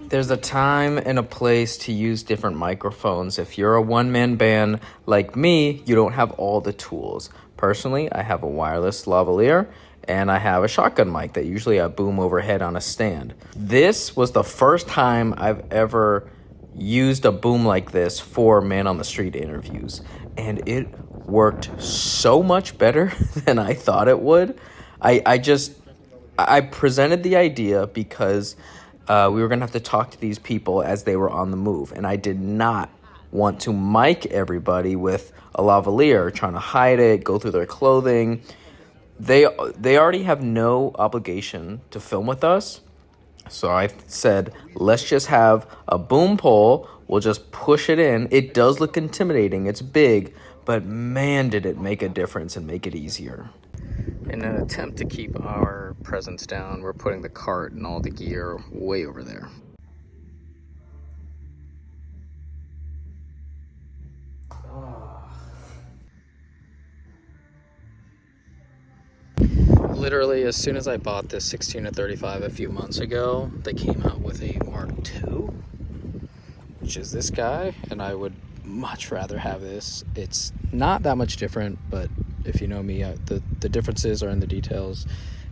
There's a time and a place to use different microphones. If you're a one-man band like me, you don't have all the tools. Personally, I have a wireless lavalier and I have a shotgun mic that usually I boom overhead on a stand. This was the first time I've ever used a boom like this for man on the street interviews, and it worked so much better than I thought it would. I presented the idea because we were going to have to talk to these people as they were on the move. And I did not want to mic everybody with a lavalier, trying to hide it, go through their clothing. They already have no obligation to film with us. So I said, let's just have a boom pole. We'll just push it in. It does look intimidating. It's big. But man, did it make a difference and make it easier. In an attempt to keep our presence down, we're putting the cart and all the gear way over there. Literally, as soon as I bought this 16 to 35 a few months ago, they came out with a Mark II, which is this guy, and I would much rather have this. It's not that much different, but if you know me, the differences are in the details.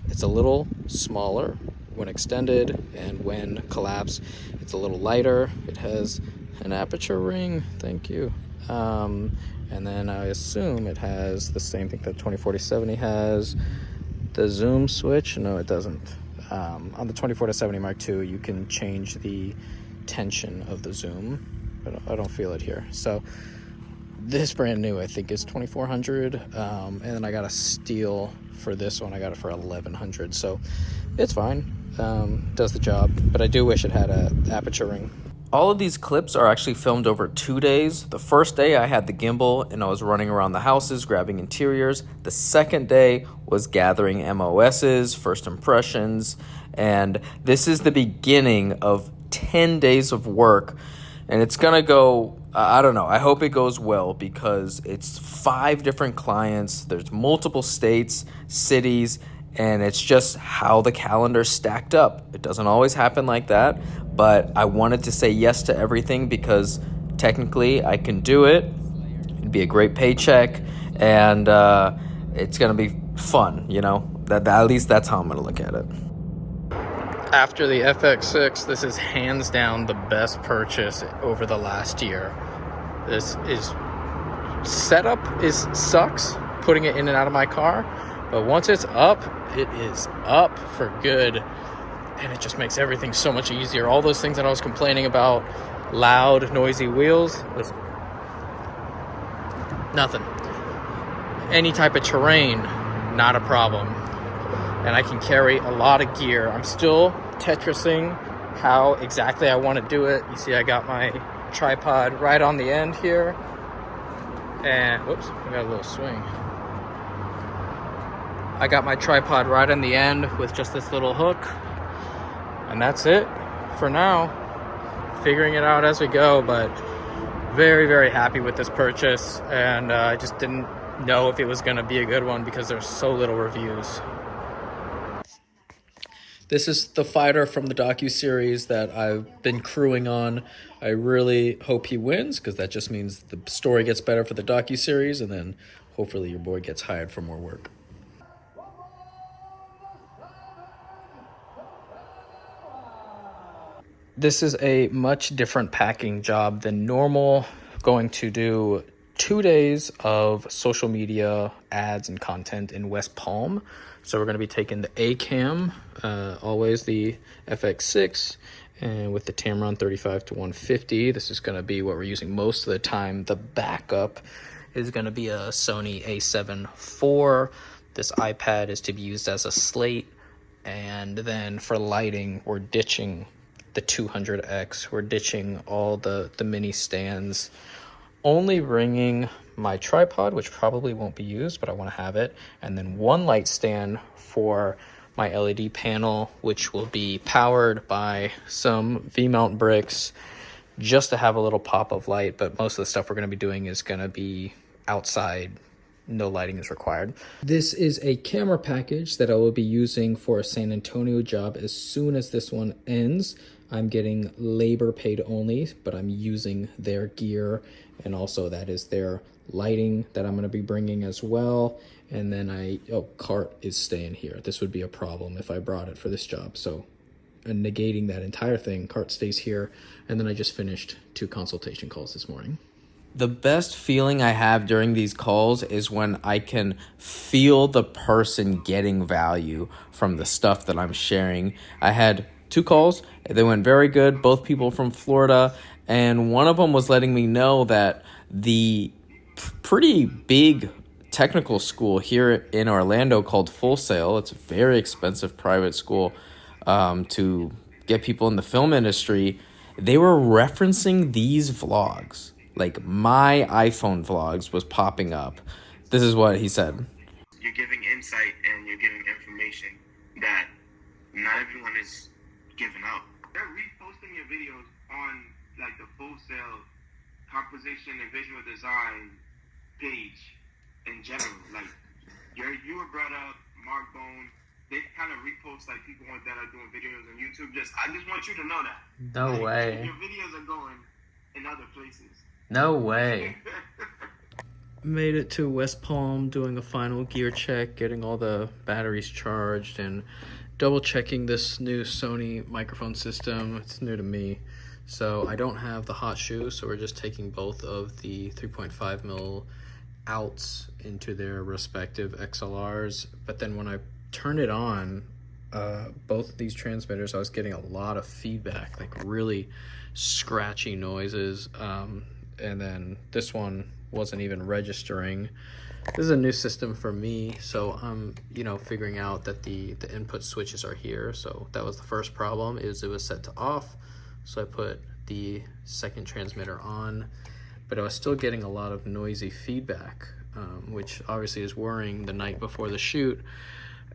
It's a little smaller when extended, and when collapsed, it's a little lighter. It has an aperture ring, thank you. And then I assume it has the same thing that 2040-70 has. The zoom switch, no it doesn't. On the 2040-70 Mark II, you can change the tension of the zoom. I don't feel it here. So this brand new, I think, is $2,400, and then I got a steal for this one. I got it for $1,100, so it's fine. Does the job, but I do wish it had a aperture ring. All of these clips are actually filmed over 2 days. The first day I had the gimbal and I was running around the houses grabbing interiors. The second day was gathering MOSs, first impressions, and this is the beginning of 10 days of work. And it's gonna go, I don't know, I hope it goes well because it's 5 different clients, there's multiple states, cities, and it's just how the calendar stacked up. It doesn't always happen like that, but I wanted to say yes to everything because technically I can do it. It'd be a great paycheck, and it's gonna be fun, you know? At least that's how I'm gonna look at it. After the FX6, this is hands down the best purchase over the last year. This is setup sucks putting it in and out of my car, but once it's up, it is up for good, and it just makes everything so much easier. All those things that I was complaining about, loud, noisy wheels, listen, nothing. Any type of terrain, not a problem. And I can carry a lot of gear. I'm still Tetrising how exactly I want to do it. You see I got my tripod right on the end here. And, whoops, I got a little swing. I got my tripod right on the end with just this little hook. And that's it for now. Figuring it out as we go, but very, very happy with this purchase. And I just didn't know if it was going to be a good one because there's so little reviews. This is the fighter from the docu-series that I've been crewing on. I really hope he wins because that just means the story gets better for the docu-series, and then hopefully your boy gets hired for more work. This is a much different packing job than normal. Going to do 2 days of social media ads and content in West Palm. So we're going to be taking the A-Cam, always the FX6, and with the Tamron 35 to 150. This is going to be what we're using most of the time. The backup is going to be a Sony A7 IV. This iPad is to be used as a slate. And then for lighting, we're ditching the 200X. We're ditching all the mini stands. Only bringing my tripod, which probably won't be used, but I want to have it, and then one light stand for my LED panel, which will be powered by some V-mount bricks just to have a little pop of light, but most of the stuff we're going to be doing is going to be outside. No lighting is required. This is a camera package that I will be using for a San Antonio job as soon as this one ends. I'm getting labor paid only, but I'm using their gear, and also that is their lighting that I'm going to be bringing as well. And then cart is staying here. This would be a problem if I brought it for this job. So and negating that entire thing, cart stays here. And then I just finished 2 consultation calls this morning. The best feeling I have during these calls is when I can feel the person getting value from the stuff that I'm sharing. I had 2 calls. They went very good, both people from Florida. And one of them was letting me know that the pretty big technical school here in Orlando called Full Sail, it's a very expensive private school to get people in the film industry, they were referencing these vlogs. Like my iPhone vlogs was popping up. This is what he said. You're giving insight and you're giving information that not everyone is giving out. They're reposting your videos on like the Full Sail composition and visual design page in general. Like you were brought up, Mark Bone. They kind of repost like people that are doing videos on YouTube. I just want you to know that. No way. Your videos are going in other places. No way. Made it to West Palm, doing a final gear check, getting all the batteries charged, and double checking this new Sony microphone system. It's new to me. So I don't have the hot shoe, so we're just taking both of the 3.5 mil outs into their respective XLRs. But then when I turn it on, both of these transmitters, I was getting a lot of feedback, like really scratchy noises. And then this one wasn't even registering. This is a new system for me, so I'm figuring out that the input switches are here. So that was the first problem, is it was set to off. So I put the second transmitter on, but I was still getting a lot of noisy feedback, which obviously is worrying the night before the shoot.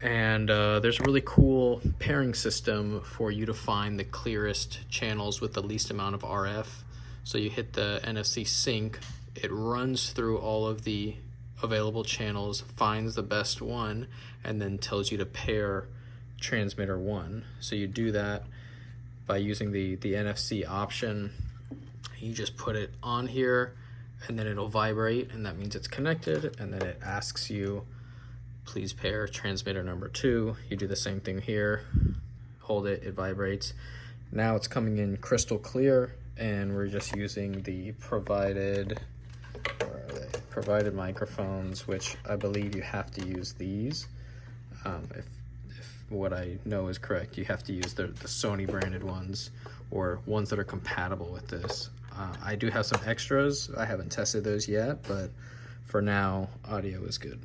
And there's a really cool pairing system for you to find the clearest channels with the least amount of RF. So you hit the NFC sync, it runs through all of the available channels, finds the best one, and then tells you to pair transmitter 1. So you do that by using the NFC option. You just put it on here, and then it'll vibrate, and that means it's connected, and then it asks you, please pair transmitter number 2. You do the same thing here, hold it, it vibrates. Now it's coming in crystal clear, and we're just using the provided microphones, which I believe you have to use these. If what I know is correct, you have to use the Sony branded ones, or ones that are compatible with this. I do have some extras. I haven't tested those yet, but for now, audio is good.